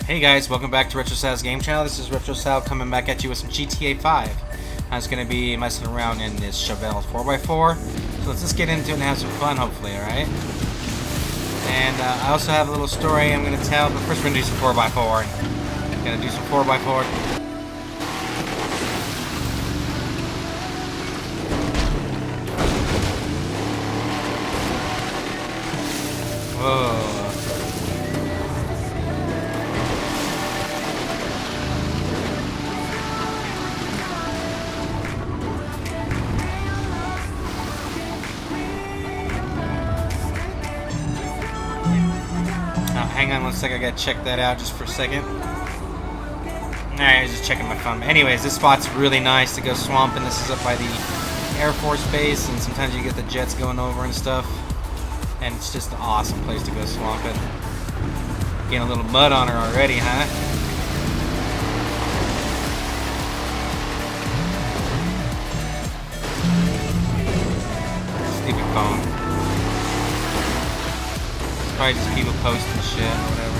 Hey guys, welcome back to Retrocidal's game channel. This is Retrocidal coming back at you with some GTA 5. I'm just going to be messing around in this Chevelle 4x4. So let's just get into it and have some fun, hopefully, alright? And I also have a little story I'm going to tell, but first we're going to do some 4x4. I'm going to do some 4x4. Whoa. Hang on one second, I gotta check that out just for a second. Alright, I was just checking my phone. Anyways, this spot's really nice to go swamping. This is up by the Air Force Base, and sometimes you get the jets going over and stuff. And it's just an awesome place to go swamping. Getting a little mud on her already, huh? Stupid phone. Probably just people posting shit or whatever.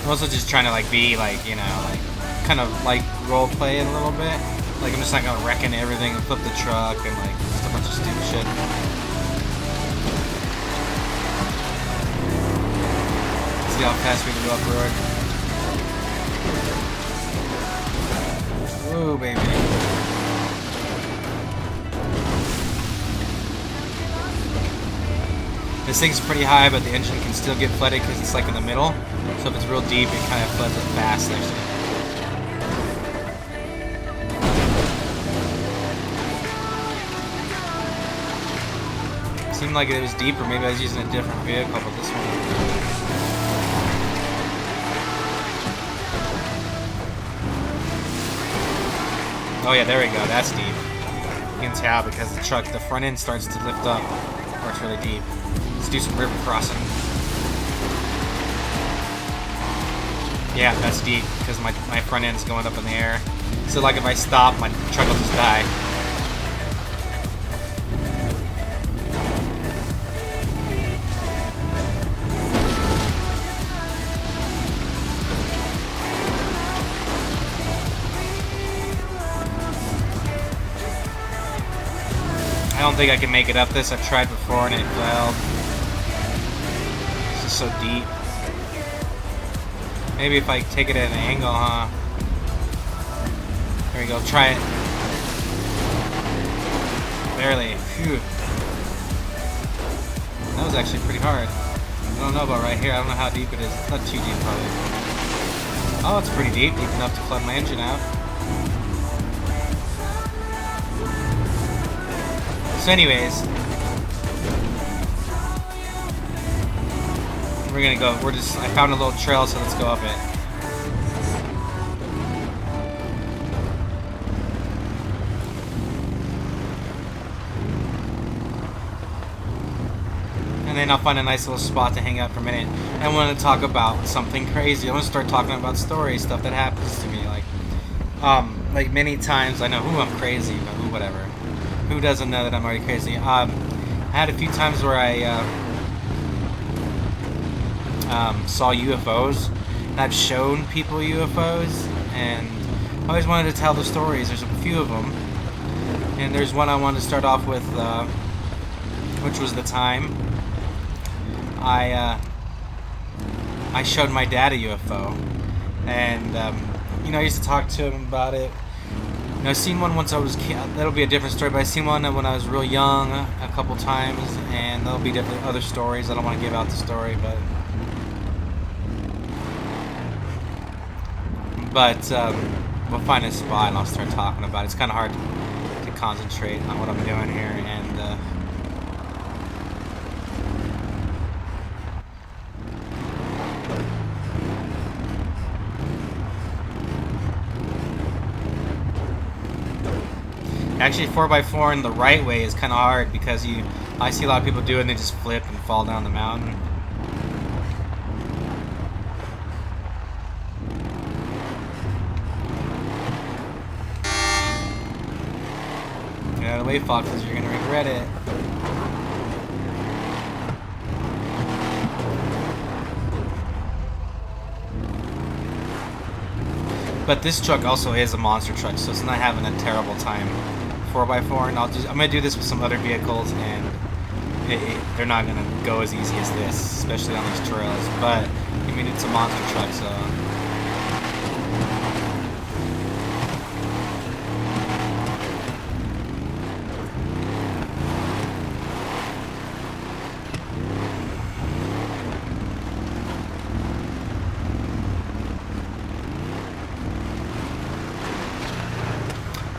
I'm also just trying to be you know, kind of role play it a little bit. Like I'm just not gonna wrecking everything and flip the truck and just a bunch of stupid shit. See how fast we can go up road. Whoa, baby. This thing's pretty high, but the engine can still get flooded because it's in the middle. So if it's real deep, it kind of floods it fast actually. Seemed like it was deeper. Maybe I was using a different vehicle, but this one. Oh yeah, there we go. That's deep. You can tell because the front end starts to lift up, or it's really deep. Let's do some river crossing. Yeah, that's deep because my front end's going up in the air. So if I stop, my truck will just die. I don't think I can make it up this. I've tried before and it failed. It's just so deep. Maybe if I take it at an angle, huh? There we go, try it. Barely. Phew. That was actually pretty hard. I don't know about right here. I don't know how deep it is. It's not too deep, probably. Oh, it's pretty deep. Deep enough to flood my engine out. So anyways, we're gonna go. I found a little trail, so let's go up it. And then I'll find a nice little spot to hang out for a minute. I want to talk about something crazy. I want to start talking about stories, stuff that happens to me. Like many times, I know who I'm crazy, but who, whatever. Who doesn't know that I'm already crazy? I had a few times where I saw UFOs, and I've shown people UFOs, and I always wanted to tell the stories. There's a few of them, and there's one I wanted to start off with, which was the time I showed my dad a UFO, and I used to talk to him about it. I seen one once I was that'll be a different story, but I seen one when I was real young a couple times, and there'll be different other stories. I don't want to give out the story, but we'll find a spot and I'll start talking about it. It's kind of hard to concentrate on what I'm doing here, and Actually, 4x4 in the right way is kind of hard because I see a lot of people do it and they just flip and fall down the mountain. Get out of the way, foxes, you're gonna regret it. But this truck also is a monster truck, so it's not having a terrible time. 4x4, and I'm gonna do this with some other vehicles, and they're not gonna go as easy as this, especially on these trails. But I mean, it's a monster truck, so.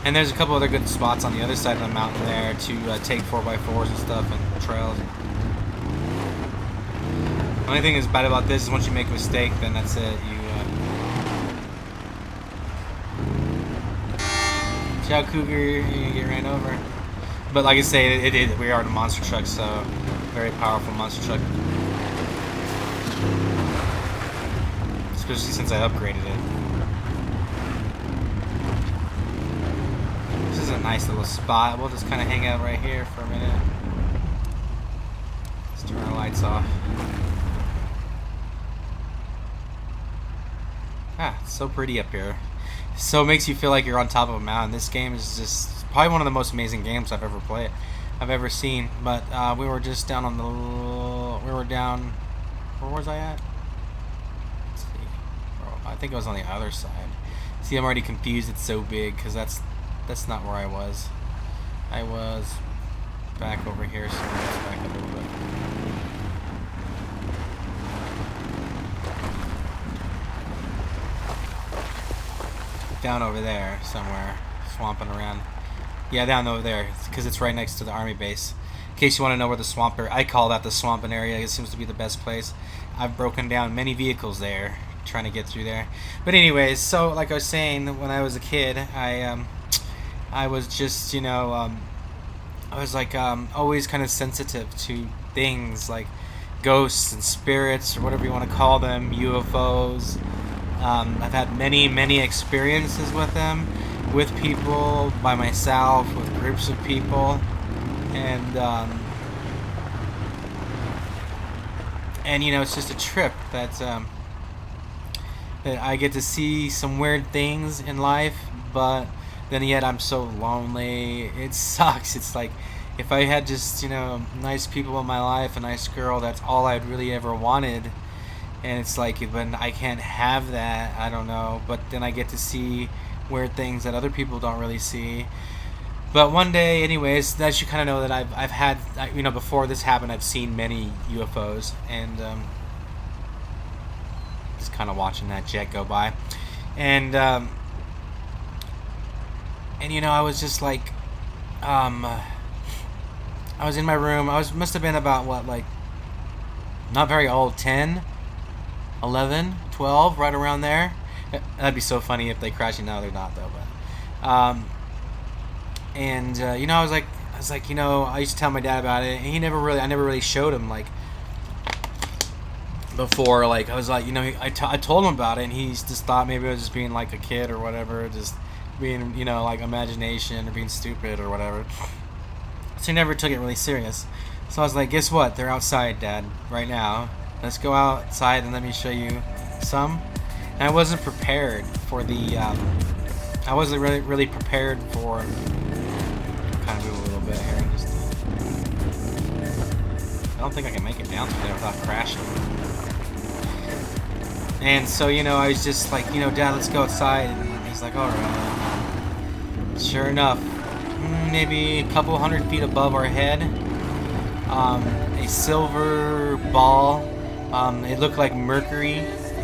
And there's a couple other good spots on the other side of the mountain there to take 4x4s and stuff and trails. The only thing that's bad about this is once you make a mistake, then that's it. Ciao, Cougar, you get ran over. But like I say, we are in a monster truck, so very powerful monster truck. Especially since I upgraded it. This is a nice little spot. We'll just kind of hang out right here for a minute. Let's turn our lights off. Ah, it's so pretty up here. So it makes you feel like you're on top of a mountain. This game is just probably one of the most amazing games I've ever seen. But we were just down on the, where was I at? Let's see. Oh, I think I was on the other side. See, I'm already confused. It's so big because that's not where I was. I was back over here, so let's back up a little bit. Down over there somewhere, swamping around. Yeah, down over there, because it's right next to the army base. In case you want to know where the swamp area, I call that the swamping area. It seems to be the best place. I've broken down many vehicles there, trying to get through there. But anyways, so like I was saying, when I was a kid, I was just, you know, I was like always kind of sensitive to things like ghosts and spirits, or whatever you want to call them, UFOs. I've had many experiences with them, with people, by myself, with groups of people, and you know, it's just a trip that I get to see some weird things in life, but then yet I'm so lonely. It sucks. It's like if I had just, you know, nice people in my life, a nice girl, that's all I'd really ever wanted. And it's like, when I can't have that, I don't know. But then I get to see weird things that other people don't really see. But one day, anyways, that you kind of know that I've had, you know, before this happened, I've seen many UFOs, and just kind of watching that jet go by, and you know, I was just like, I was in my room. Must have been about what, like, not very old, 10. 11, 12, right around there. That'd be so funny if they crash. Now they're not though, but you know, I was like, you know, I used to tell my dad about it, and I never really showed him, like, before. Like, I was like, you know, I told him about it, and he just thought maybe I was just being like a kid or whatever, just being, you know, like imagination or being stupid or whatever. So he never took it really serious. So I was like, guess what? They're outside, Dad, right now. Let's go outside and let me show you some. And I wasn't prepared for the, I wasn't really prepared for, kind of move a little bit here and just, I don't think I can make it down through there without crashing. And so, you know, I was just like, you know, Dad, let's go outside. And he's like, all right. Sure enough, maybe a couple 100 feet above our head, a silver ball. It looked like mercury,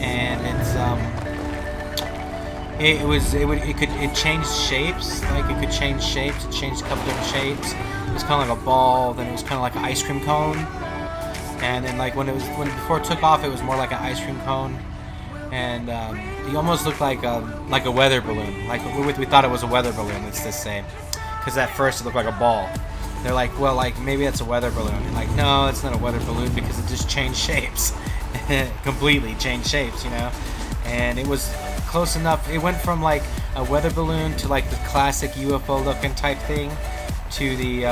and it changed shapes. Like, it could change shapes. It changed a couple different shapes. It was kind of like a ball. Then it was kind of like an ice cream cone. And then, like, before it took off, it was more like an ice cream cone. And it almost looked like a weather balloon. Like, we thought it was a weather balloon. Let's just say. because at first it looked like a ball. They're like, well, like maybe it's a weather balloon. And like, no, it's not a weather balloon because it just changed shapes, completely changed shapes, you know. And it was close enough. It went from like a weather balloon to like the classic UFO looking type thing to the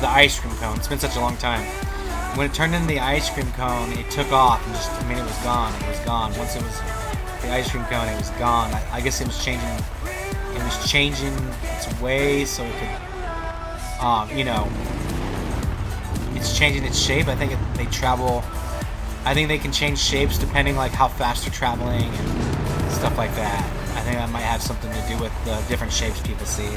ice cream cone. It's been such a long time. When it turned into the ice cream cone, it took off and just, I mean, it was gone. It was gone. Once it was the ice cream cone, it was gone. I guess it was changing. It was changing its way so it could, you know, it's changing its shape. I think they travel. I think they can change shapes depending like how fast they're traveling and stuff like that. I think that might have something to do with the different shapes people see.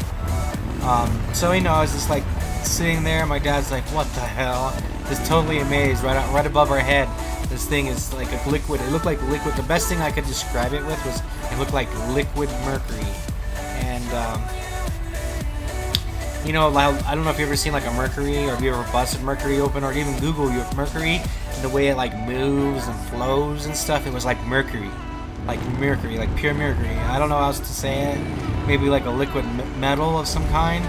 So you know, I was just like sitting there. My dad's like, "What the hell?" Just totally amazed. Right above our head, this thing is like a liquid. It looked like liquid. The best thing I could describe it with was it looked like liquid mercury. And you know, I don't know if you've ever seen like a mercury, or if you ever busted mercury open, or even Google your mercury and the way it like moves and flows and stuff. It was like mercury, like pure mercury. I don't know how else to say it. Maybe like a liquid metal of some kind.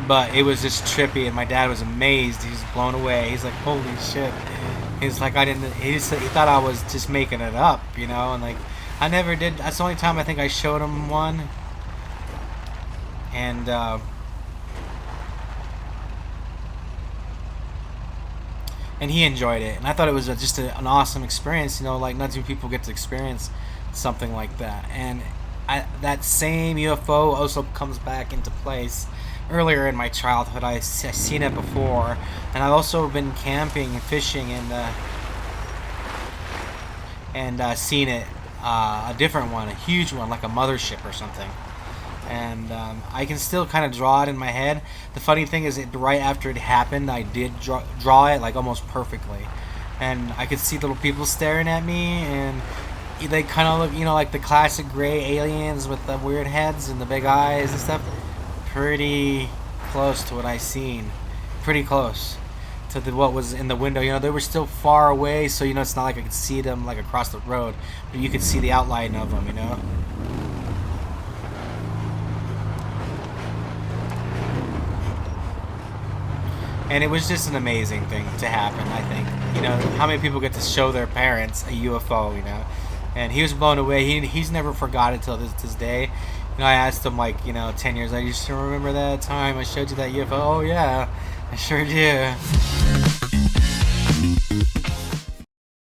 But it was just trippy, and my dad was amazed. He was blown away. He's like, "Holy shit!" He's like, he thought I was just making it up, you know, and like, I never did. That's the only time I think I showed him one, and he enjoyed it, and I thought it was just an awesome experience, you know, like not too many people get to experience something like that. And that same UFO also comes back into place earlier in my childhood. I've seen it before, and I've also been camping and fishing and seen it, a different one, a huge one, like a mothership or something. And I can still kind of draw it in my head. The funny thing is, right after it happened, I did draw it like almost perfectly, and I could see little people staring at me, and they kind of look, you know, like the classic gray aliens with the weird heads and the big eyes and stuff. Pretty close to what I seen. Pretty close to what was in the window. You know, they were still far away, so you know, it's not like I could see them like across the road, but you could see the outline of them, you know. And it was just an amazing thing to happen, I think. You know, how many people get to show their parents a UFO, you know? And he was blown away. He's never forgot it till this day. You know, I asked him, like, you know, 10 years later, you still remember that time I showed you that UFO? Oh, yeah, I sure do.